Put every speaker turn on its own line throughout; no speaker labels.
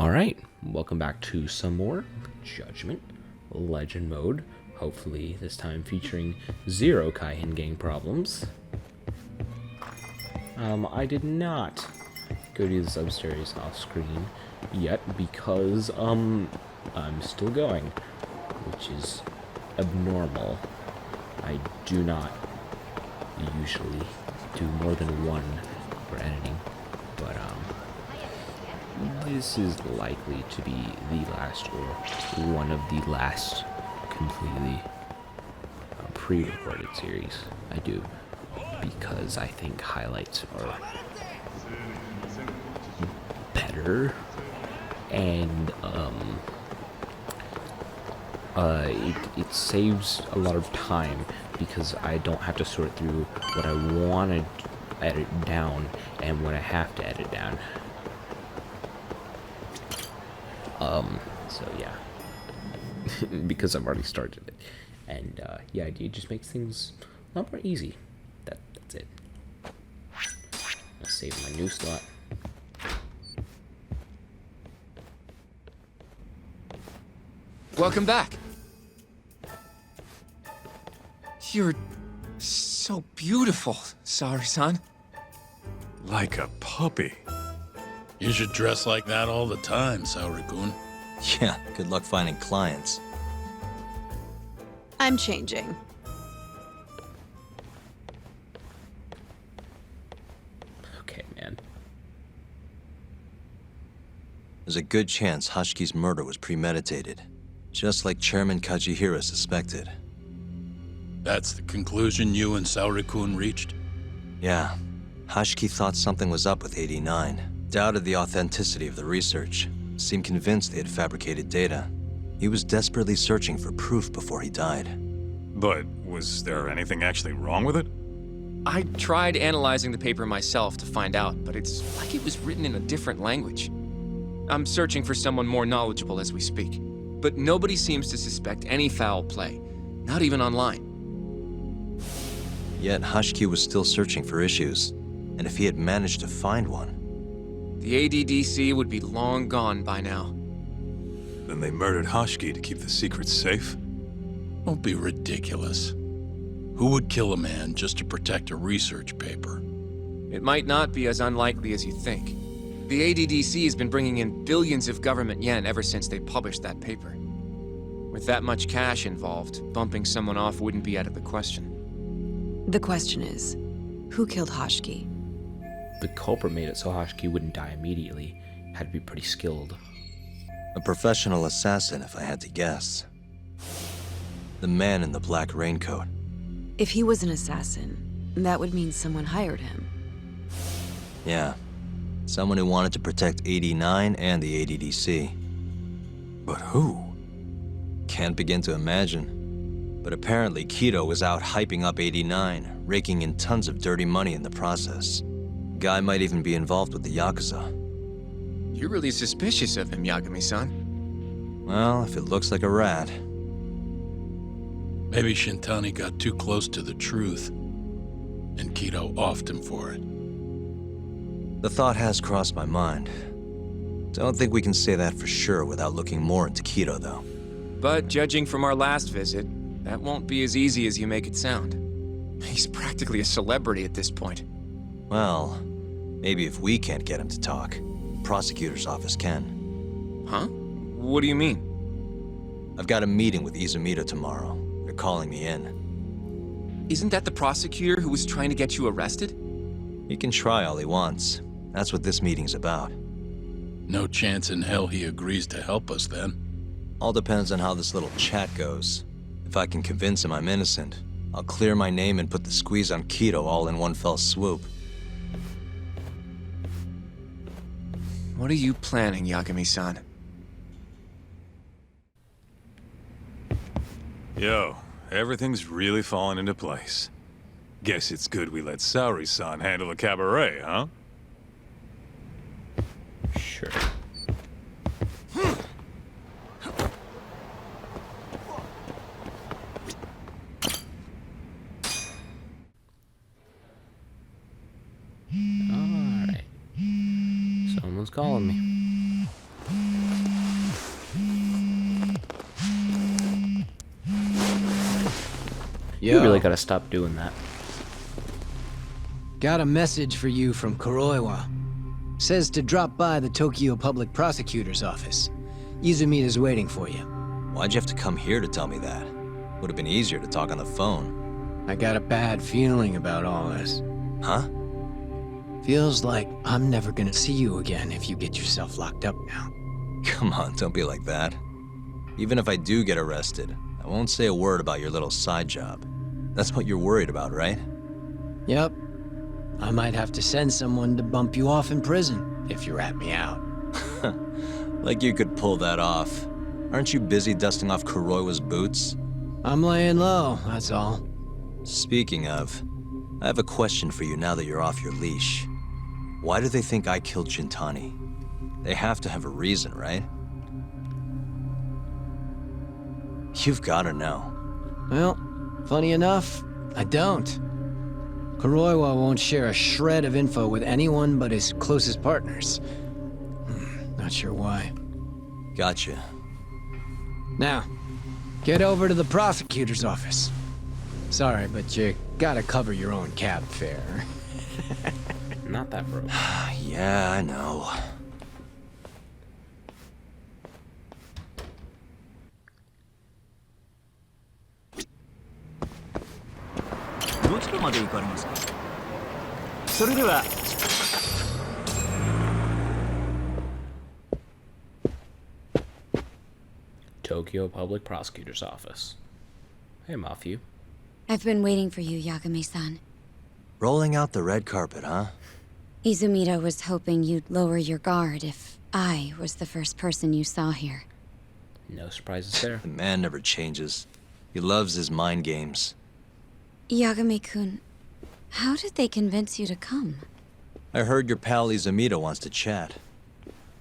Alright, welcome back to some more Judgment Legend mode. Hopefully this time featuring zero Kaihin gang problems. I did not go to this upstairs off screen yet because I'm still going, which is abnormal. I do not usually do more than one for editing, but this is likely to be the last or one of the last completely pre-recorded series I do, because I think highlights are better, and it saves a lot of time because I don't have to sort through what I want to edit down and what I have to edit down. So yeah, because I've already started it, and yeah, it just makes things a lot more easy. That's it. I'll save my new slot.
Welcome back. You're so beautiful, Saori-san.
Like a puppy.
You should dress like that all the time, Saori-kun.
Yeah, good luck finding clients.
I'm changing.
Okay, man.
There's a good chance Hashiki's murder was premeditated, just like Chairman Kajihira suspected.
That's the conclusion you and Saori-kun reached?
Yeah, Hashiki thought something was up with 89, doubted the authenticity of the research, seemed convinced they had fabricated data. He was desperately searching for proof before he died.
But was there anything actually wrong with it?
I tried analyzing the paper myself to find out, but it's like it was written in a different language. I'm searching for someone more knowledgeable as we speak, but nobody seems to suspect any foul play, not even online.
Yet Hashiki was still searching for issues, and if he had managed to find one...
The ADDC would be long gone by now.
Then they murdered Hashiki to keep the secret safe?
Don't be ridiculous. Who would kill a man just to protect a research paper?
It might not be as unlikely as you think. The ADDC has been bringing in billions of government yen ever since they published that paper. With that much cash involved, bumping someone off wouldn't be out of the question.
The question is, who killed Hashiki?
The culprit made it so Hashiki wouldn't die immediately. Had to be pretty skilled.
A professional assassin, if I had to guess. The man in the black raincoat.
If he was an assassin, that would mean someone hired him.
Yeah. Someone who wanted to protect 89 and the ADDC.
But who?
Can't begin to imagine. But apparently Kido was out hyping up 89, raking in tons of dirty money in the process. Guy might even be involved with the Yakuza.
You're really suspicious of him, Yagami-san.
Well, if it looks like a rat.
Maybe Shintani got too close to the truth, and Kido offed him for it.
The thought has crossed my mind. Don't think we can say that for sure without looking more into Kido, though.
But judging from our last visit, that won't be as easy as you make it sound. He's practically a celebrity at this point.
Well, maybe if we can't get him to talk, prosecutor's office can.
Huh? What do you mean?
I've got a meeting with Izumito tomorrow. They're calling me in.
Isn't that the prosecutor who was trying to get you arrested?
He can try all he wants. That's what this meeting's about.
No chance in hell he agrees to help us then.
All depends on how this little chat goes. If I can convince him I'm innocent, I'll clear my name and put the squeeze on Kido all in one fell swoop.
What are you planning, Yagami-san?
Yo, everything's really falling into place. Guess it's good we let Saori-san handle the cabaret, huh?
Sure. Alright. Someone's calling me. You really gotta stop doing that.
Got a message for you from Kuroiwa. Says to drop by the Tokyo Public Prosecutor's office. Izumida's waiting for you.
Why'd you have to come here to tell me that? Would have been easier to talk on the phone.
I got a bad feeling about all this.
Huh?
Feels like I'm never gonna see you again if you get yourself locked up now.
Come on, don't be like that. Even if I do get arrested, I won't say a word about your little side job. That's what you're worried about, right?
Yep. I might have to send someone to bump you off in prison if you rat me out.
Like you could pull that off. Aren't you busy dusting off Kuroiwa's boots?
I'm laying low, that's all.
Speaking of, I have a question for you now that you're off your leash. Why do they think I killed Shintani? They have to have a reason, right? You've gotta know.
Well, funny enough, I don't. Kuroiwa won't share a shred of info with anyone but his closest partners. Not sure why.
Gotcha.
Now, get over to the prosecutor's office. Sorry, but you gotta cover your own cab fare.
Not that broke.
Yeah, I know.
Tokyo Public Prosecutor's Office. Hey, Mafu.
I've been waiting for you, Yagami-san.
Rolling out the red carpet, huh?
Izumida was hoping you'd lower your guard if I was the first person you saw here.
No surprises there.
The man never changes. He loves his mind games.
Yagami-kun, how did they convince you to come?
I heard your pal Izumida wants to chat.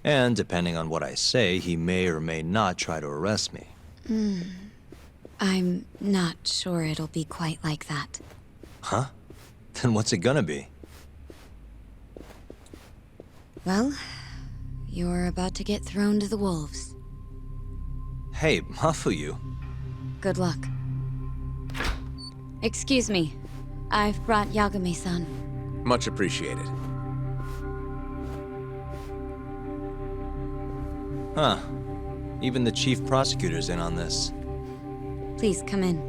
And depending on what I say, he may or may not try to arrest me.
I'm not sure it'll be quite like that.
Huh? Then what's it gonna be?
Well, you're about to get thrown to the wolves.
Hey, Mafuyu.
Good luck. Excuse me. I've brought Yagami-san.
Much appreciated.
Huh. Even the chief prosecutor's in on this.
Please come in.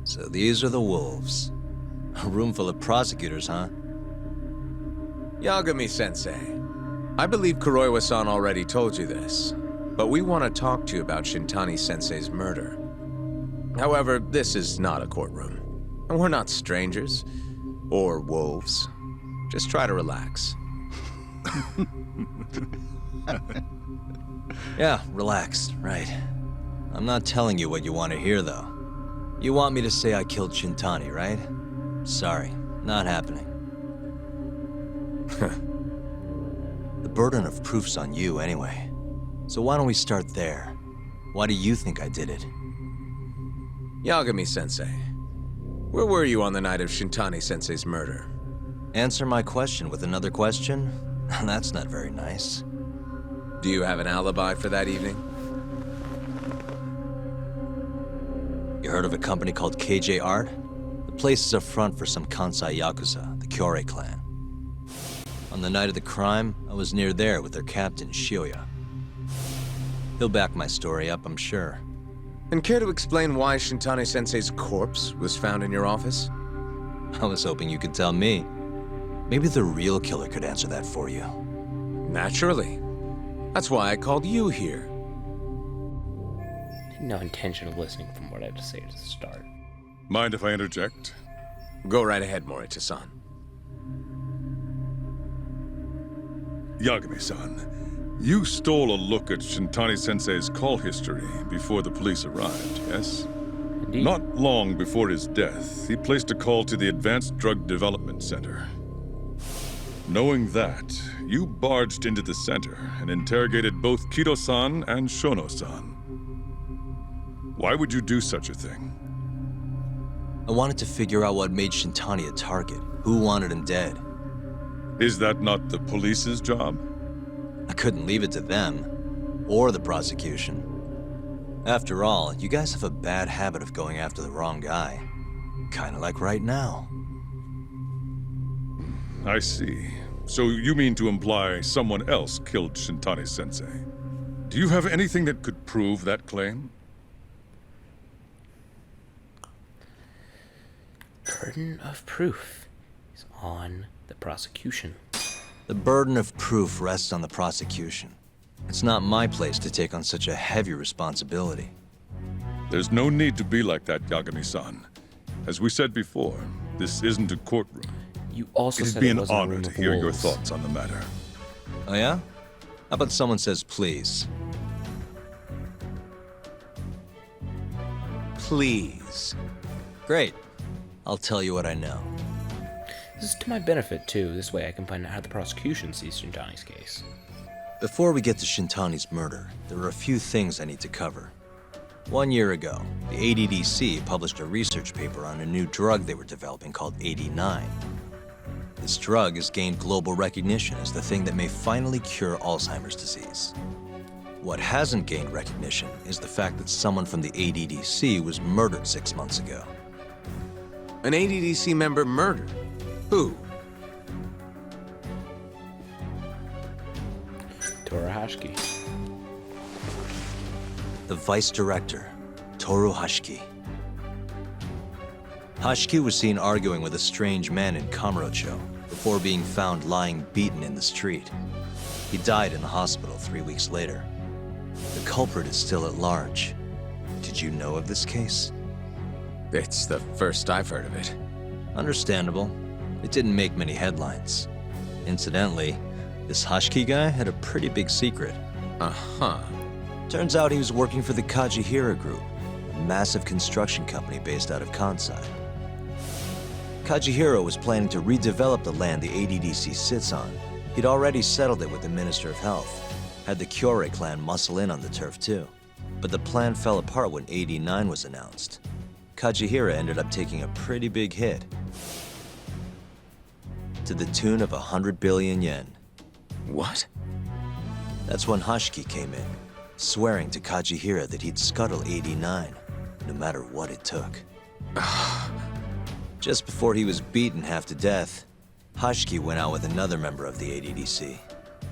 So these are the wolves. A room full of prosecutors, huh?
Yagami-sensei, I believe Kuroiwa-san already told you this, but we want to talk to you about Shintani-sensei's murder. However, this is not a courtroom, and we're not strangers, or wolves. Just try to relax.
Yeah, relax, right. I'm not telling you what you want to hear, though. You want me to say I killed Shintani, right? Sorry, not happening. The burden of proof's on you, anyway. So why don't we start there? Why do you think I did it?
Yagami-sensei, where were you on the night of Shintani-sensei's murder?
Answer my question with another question? That's not very nice.
Do you have an alibi for that evening?
You heard of a company called KJ Art? The place is a front for some Kansai Yakuza, the Kyorei clan. On the night of the crime, I was near there with their captain, Shioya. He'll back my story up, I'm sure.
And care to explain why Shintani-sensei's corpse was found in your office?
I was hoping you could tell me. Maybe the real killer could answer that for you.
Naturally. That's why I called you here.
No intention of listening from what I had to say to start.
Mind if I interject?
Go right ahead, Morita-san.
Yagami-san, you stole a look at Shintani-sensei's call history before the police arrived, yes?
Indeed.
Not long before his death, he placed a call to the Advanced Drug Development Center. Knowing that, you barged into the center and interrogated both Kido-san and Shono-san. Why would you do such a thing?
I wanted to figure out what made Shintani a target. Who wanted him dead?
Is that not the police's job?
I couldn't leave it to them, or the prosecution. After all, you guys have a bad habit of going after the wrong guy. Kinda like right now.
I see. So you mean to imply someone else killed Shintani-sensei? Do you have anything that could prove that claim?
Burden of proof is on the prosecution.
The burden of proof rests on the prosecution. It's not my place to take on such a heavy responsibility.
There's no need to be like that, Yagami-san. As we said before, this isn't a courtroom.
You also
It'd
said
be
it
an
wasn't a
honor
room
to
of
hear your
wolves.
thoughts on the matter.
Oh yeah? How about someone says please? Please. Great. I'll tell you what I know.
This is to my benefit, too. This way I can find out how the prosecution sees Shintani's case.
Before we get to Shintani's murder, there are a few things I need to cover. 1 year ago, the ADDC published a research paper on a new drug they were developing called 89. This drug has gained global recognition as the thing that may finally cure Alzheimer's disease. What hasn't gained recognition is the fact that someone from the ADDC was murdered 6 months ago.
An ADDC member murdered? Who?
Torahashiki.
The vice director, Toru Hashiki. Hashiki was seen arguing with a strange man in Kamurocho before being found lying beaten in the street. He died in the hospital 3 weeks later. The culprit is still at large. Did you know of this case?
It's the first I've heard of it.
Understandable. It didn't make many headlines. Incidentally, this Hashiki guy had a pretty big secret.
Uh-huh.
Turns out he was working for the Kajihira Group, a massive construction company based out of Kansai. Kajihira was planning to redevelop the land the ADDC sits on. He'd already settled it with the Minister of Health. Had the Kyorei clan muscle in on the turf too. But the plan fell apart when 89 was announced. Kajihira ended up taking a pretty big hit. To the tune of 100 billion yen.
What?
That's when Hashiki came in, swearing to Kajihira that he'd scuttle 89, no matter what it took. Just before he was beaten half to death, Hashiki went out with another member of the ADDC.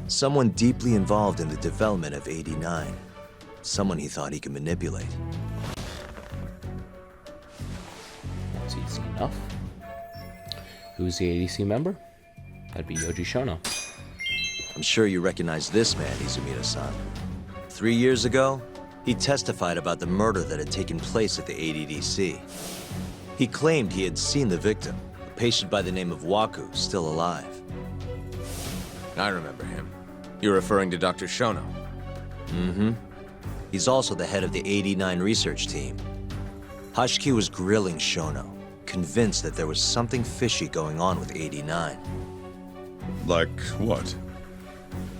Someone deeply involved in the development of 89. Someone he thought he could manipulate.
That's easy enough. Who's the ADC member? That'd be Yoji Shono.
I'm sure you recognize this man, Izumida-san. 3 years ago, he testified about the murder that had taken place at the ADDC. He claimed he had seen the victim, a patient by the name of Waku, still alive.
I remember him. You're referring to Dr. Shono.
Mm-hmm. He's also the head of the 89 research team. Hashiki was grilling Shono, convinced that there was something fishy going on with 89.
Like what?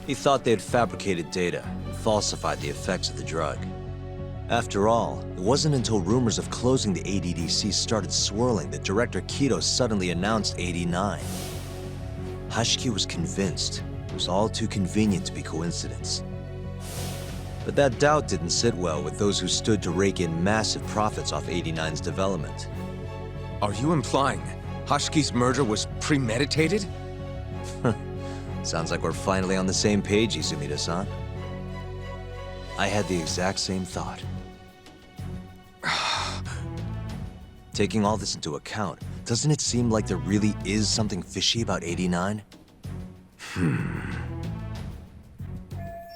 He thought they had fabricated data and falsified the effects of the drug. After all, it wasn't until rumors of closing the ADDC started swirling that Director Kido suddenly announced 89. Hashiki was convinced it was all too convenient to be coincidence. But that doubt didn't sit well with those who stood to rake in massive profits off 89's development.
Are you implying Hashiki's murder was premeditated?
Sounds like we're finally on the same page, Izumida-san. I had the exact same thought. Taking all this into account, doesn't it seem like there really is something fishy about 89?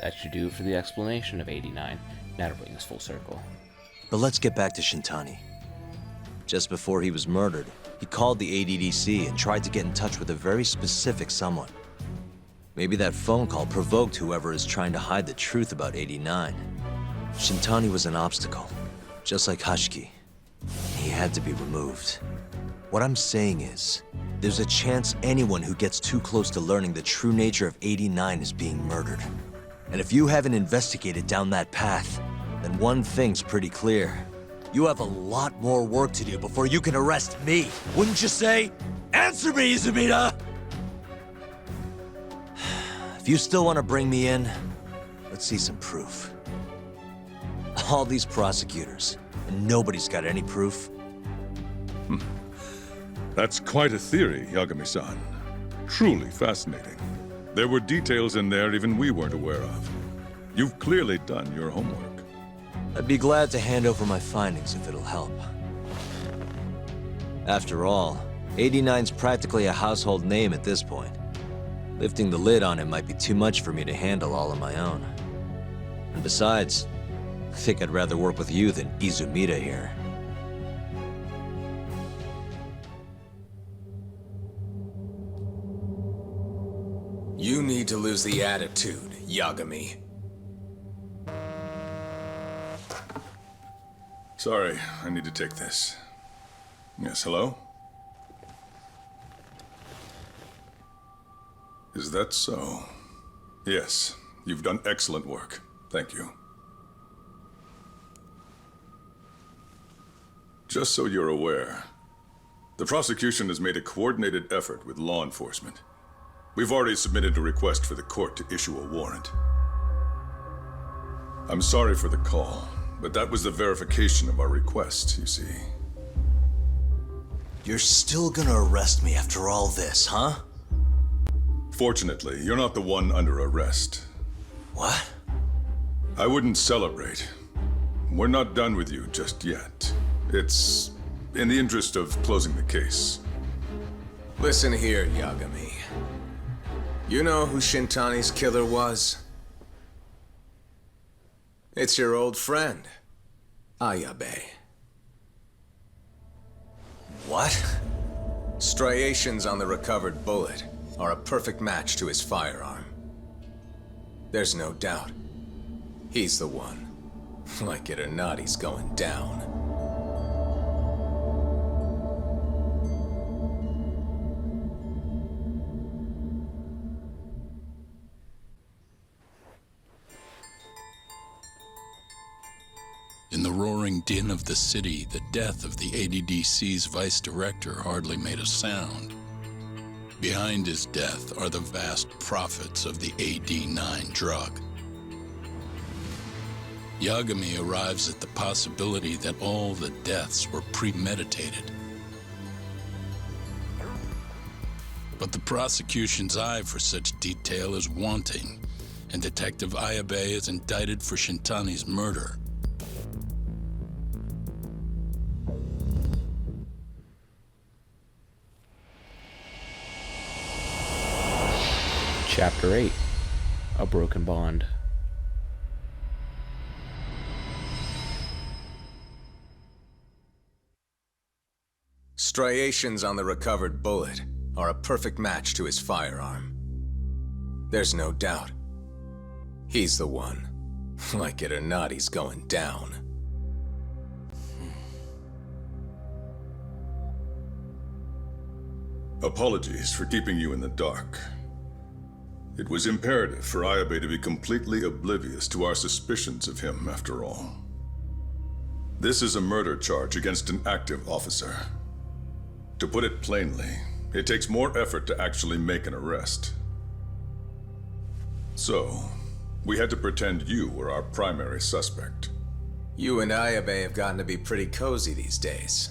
That should do it for the explanation of 89. Now to bring this full circle.
But let's get back to Shintani. Just before he was murdered, he called the ADDC and tried to get in touch with a very specific someone. Maybe that phone call provoked whoever is trying to hide the truth about 89. Shintani was an obstacle, just like Hashiki. He had to be removed. What I'm saying is, there's a chance anyone who gets too close to learning the true nature of 89 is being murdered. And if you haven't investigated down that path, then one thing's pretty clear. You have a lot more work to do before you can arrest me, wouldn't you say? Answer me, Izumida! If you still want to bring me in, let's see some proof. All these prosecutors, and nobody's got any proof.
That's quite a theory, Yagami-san. Truly fascinating. There were details in there even we weren't aware of. You've clearly done your homework.
I'd be glad to hand over my findings if it'll help. After all, 89's practically a household name at this point. Lifting the lid on him might be too much for me to handle all on my own. And besides, I think I'd rather work with you than Izumida here.
You need to lose the attitude, Yagami.
Sorry, I need to take this. Yes, hello? Is that so? Yes, you've done excellent work. Thank you. Just so you're aware, the prosecution has made a coordinated effort with law enforcement. We've already submitted a request for the court to issue a warrant. I'm sorry for the call, but that was the verification of our request, you see.
You're still gonna arrest me after all this, huh?
Fortunately, you're not the one under arrest.
What?
I wouldn't celebrate. We're not done with you just yet. It's in the interest of closing the case.
Listen here, Yagami. You know who Shintani's killer was? It's your old friend, Ayabe.
What?
Striations on the recovered bullet are a perfect match to his firearm. There's no doubt. He's the one. Like it or not, he's going down.
In the roaring din of the city, the death of the ADDC's vice director hardly made a sound. Behind his death are the vast profits of the AD9 drug. Yagami arrives at the possibility that all the deaths were premeditated. But the prosecution's eye for such detail is wanting, and Detective Ayabe is indicted for Shintani's murder.
Chapter 8. A Broken Bond.
Striations on the recovered bullet are a perfect match to his firearm. There's no doubt. He's the one. Like it or not, he's going down.
Apologies for keeping you in the dark. It was imperative for Ayabe to be completely oblivious to our suspicions of him, after all. This is a murder charge against an active officer. To put it plainly, it takes more effort to actually make an arrest. So, we had to pretend you were our primary suspect.
You and Ayabe have gotten to be pretty cozy these days.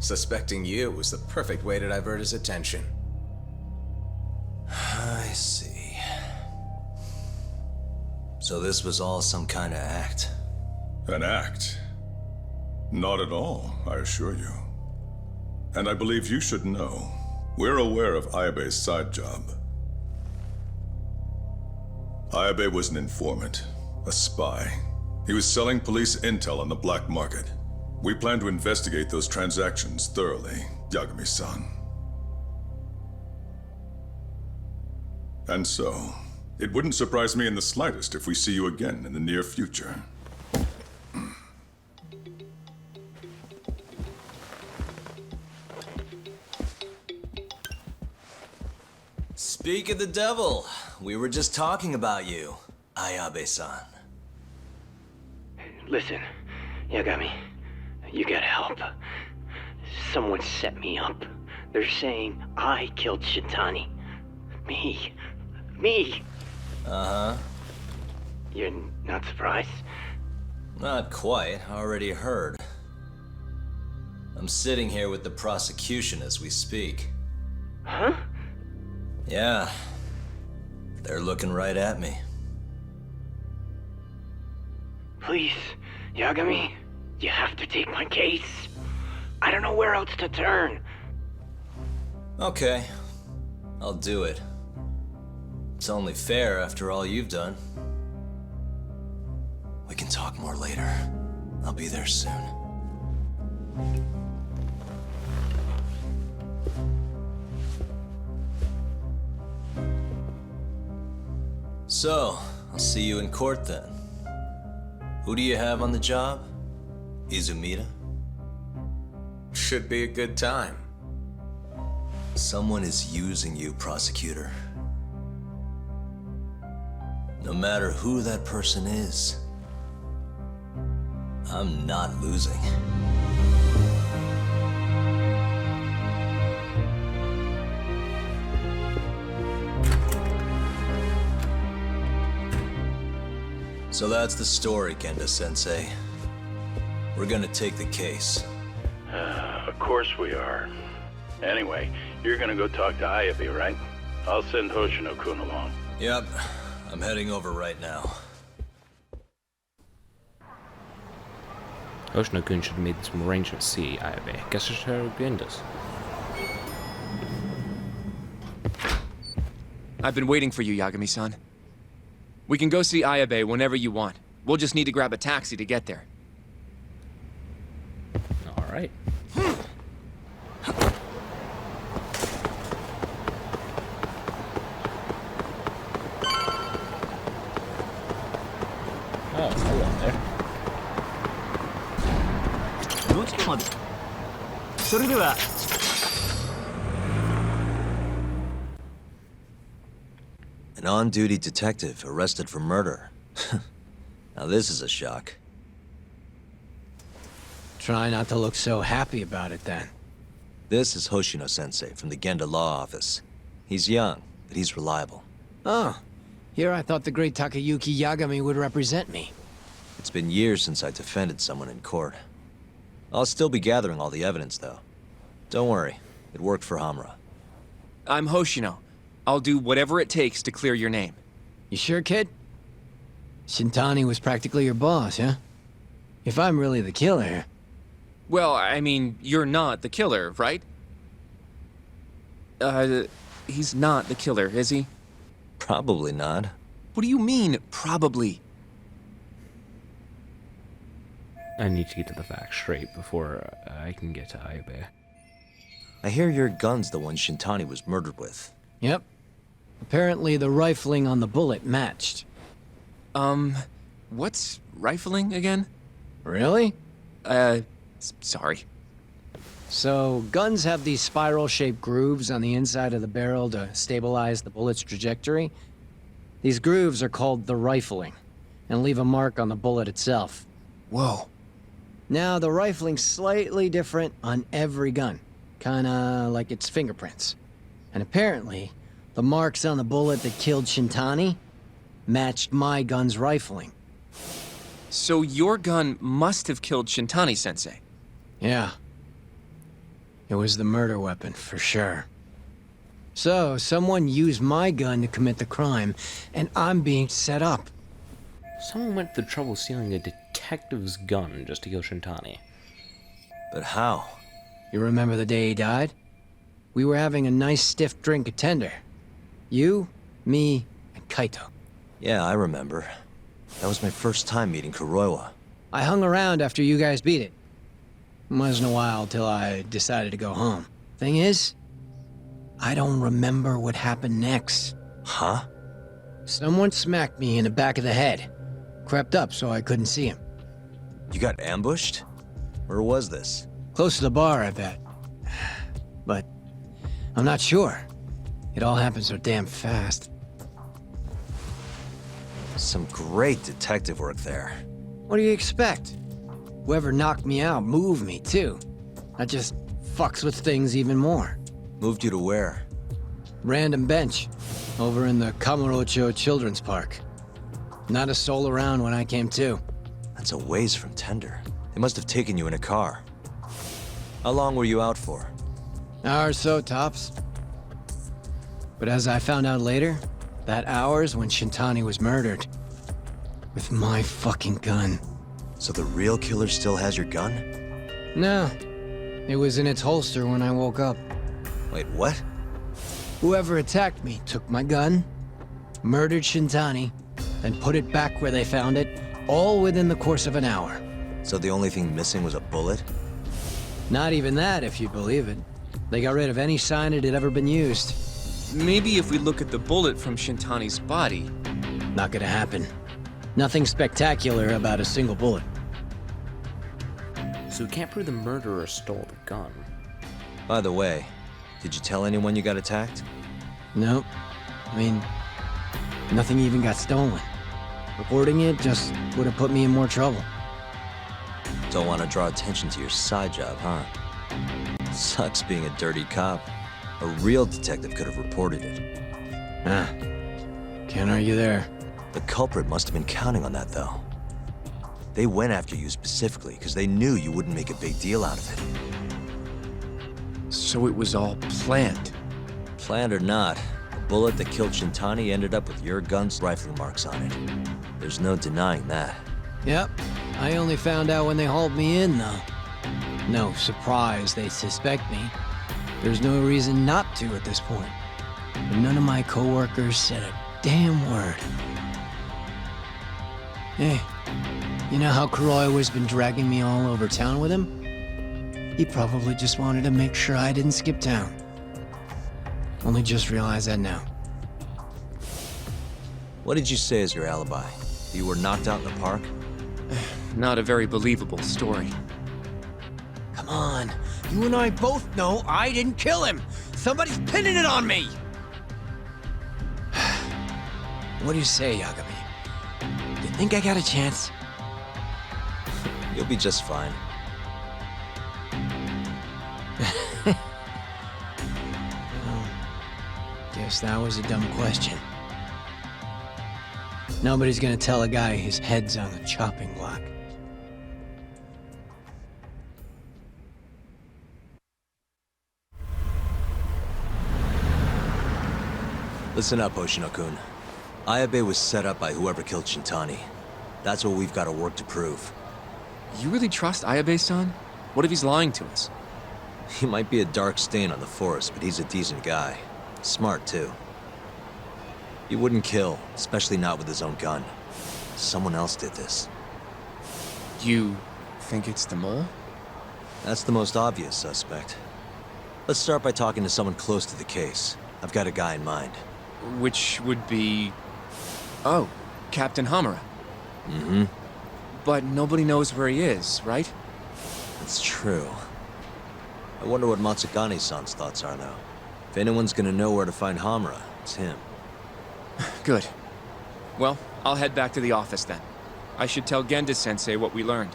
Suspecting you was the perfect way to divert his attention.
I see. So this was all some kind of act.
An act? Not at all, I assure you. And I believe you should know, we're aware of Ayabe's side job. Ayabe was an informant, a spy. He was selling police intel on the black market. We plan to investigate those transactions thoroughly, Yagami-san. And so, it wouldn't surprise me in the slightest if we see you again in the near future.
Speak of the devil, we were just talking about you, Ayabe-san.
Listen, Yagami, you gotta help. Someone set me up. They're saying I killed Shintani. Me. Me.
Uh-huh.
You're not surprised?
Not quite. Already heard. I'm sitting here with the prosecution as we speak.
Huh?
Yeah. They're looking right at me.
Please, Yagami, you have to take my case. I don't know where else to turn.
Okay. I'll do it. It's only fair after all you've done. We can talk more later. I'll be there soon. So, I'll see you in court then. Who do you have on the job? Izumida? Should be a good time. Someone is using you, prosecutor. No matter who that person is, I'm not losing. So that's the story, Genda-sensei. We're gonna take the case.
Of course we are. Anyway, you're gonna go talk to Ayabe, right? I'll send Hoshino-kun along.
Yep, I'm heading over right now.
Hoshino-kun should have made some arrangements. See, Ayabe. Guess I should have Genda's.
I've been waiting for you, Yagami-san. We can go see Ayabe whenever you want. We'll just need to grab a taxi to get there.
All right. Oh, hello there.
どちらまでそれでは
An on-duty detective arrested for murder. Now this is a shock.
Try not to look so happy about it then.
This is Hoshino-sensei from the Genda Law Office. He's young, but he's reliable.
Oh, here I thought the great Takayuki Yagami would represent me.
It's been years since I defended someone in court. I'll still be gathering all the evidence, though. Don't worry, it worked for Hamura.
I'm Hoshino. I'll do whatever it takes to clear your name.
You sure, kid? Shintani was practically your boss, huh? If I'm really the killer...
Well, I mean, you're not the killer, right? He's not the killer, is he?
Probably not.
What do you mean, probably?
I need to get to the facts straight before I can get to Ayabe.
I hear your gun's the one Shintani was murdered with.
Yep. Apparently the rifling on the bullet matched.
What's rifling again?
Really?
Sorry.
So, guns have these spiral-shaped grooves on the inside of the barrel to stabilize the bullet's trajectory. These grooves are called the rifling, and leave a mark on the bullet itself.
Whoa.
Now, the rifling's slightly different on every gun, kinda like its fingerprints. And apparently, the marks on the bullet that killed Shintani matched my gun's rifling.
So your gun must have killed Shintani-sensei.
Yeah. It was the murder weapon, for sure. So, someone used my gun to commit the crime, and I'm being set up.
Someone went to the trouble of stealing a detective's gun just to kill Shintani.
But how?
You remember the day he died? We were having a nice stiff drink at Tender. You, me, and Kaito.
Yeah, I remember. That was my first time meeting Kuroiwa.
I hung around after you guys beat it. Wasn't a while till I decided to go home. Thing is, I don't remember what happened next.
Huh?
Someone smacked me in the back of the head. Crept up so I couldn't see him.
You got ambushed? Where was this?
Close to the bar, I bet. But I'm not sure. It all happened so damn fast.
Some great detective work there.
What do you expect? Whoever knocked me out moved me, too. That just fucks with things even more.
Moved you to where?
Random bench, over in the Kamurocho Children's Park. Not a soul around when I came to.
That's a ways from tender. They must have taken you in a car. How long were you out for?
Hour or so, tops. But as I found out later, that hour's when Shintani was murdered. With my fucking gun.
So the real killer still has your gun?
No. It was in its holster when I woke up.
Wait, what?
Whoever attacked me took my gun, murdered Shintani, then put it back where they found it, all within the course of an hour.
So the only thing missing was a bullet?
Not even that, if you believe it. They got rid of any sign it had ever been used.
Maybe if we look at the bullet from Shintani's body.
Not gonna happen. Nothing spectacular about a single bullet.
So we can't prove the murderer stole the gun.
By the way, did you tell anyone you got attacked?
Nope. I mean, nothing even got stolen. Reporting it just would have put me in more trouble.
Don't want to draw attention to your side job, huh? Sucks being a dirty cop. A real detective could have reported it.
Ah, can't argue there.
The culprit must have been counting on that, though. They went after you specifically because they knew you wouldn't make a big deal out of it.
So it was all planned.
Planned or not, the bullet that killed Shintani ended up with your gun's rifling marks on it. There's no denying that.
Yep. I only found out when they hauled me in, though. No surprise they suspect me. There's no reason not to at this point. And none of my coworkers said a damn word. Hey, you know how Kuroi was been dragging me all over town with him? He probably just wanted to make sure I didn't skip town. Only just realized that now.
What did you say as your alibi? You were knocked out in the park?
Not a very believable story.
Come on, you and I both know I didn't kill him. Somebody's pinning it on me. What do you say, Yagami? You think I got a chance?
You'll be just fine.
Well, guess that was a dumb question. Nobody's gonna tell a guy his head's on the chopping block.
Listen up, Hoshino-kun. Ayabe was set up by whoever killed Shintani. That's what we've got to work to prove.
You really trust Ayabe-san? What if he's lying to us?
He might be a dark stain on the force, but he's a decent guy. Smart, too. He wouldn't kill, especially not with his own gun. Someone else did this.
You think it's the mole?
That's the most obvious suspect. Let's start by talking to someone close to the case. I've got a guy in mind.
Which would be... Oh, Captain Hamura.
Mm-hmm.
But nobody knows where he is, right?
That's true. I wonder what Matsugane-san's thoughts are, though. If anyone's gonna know where to find Hamura, it's him.
Good. Well, I'll head back to the office then. I should tell Genda-sensei what we learned.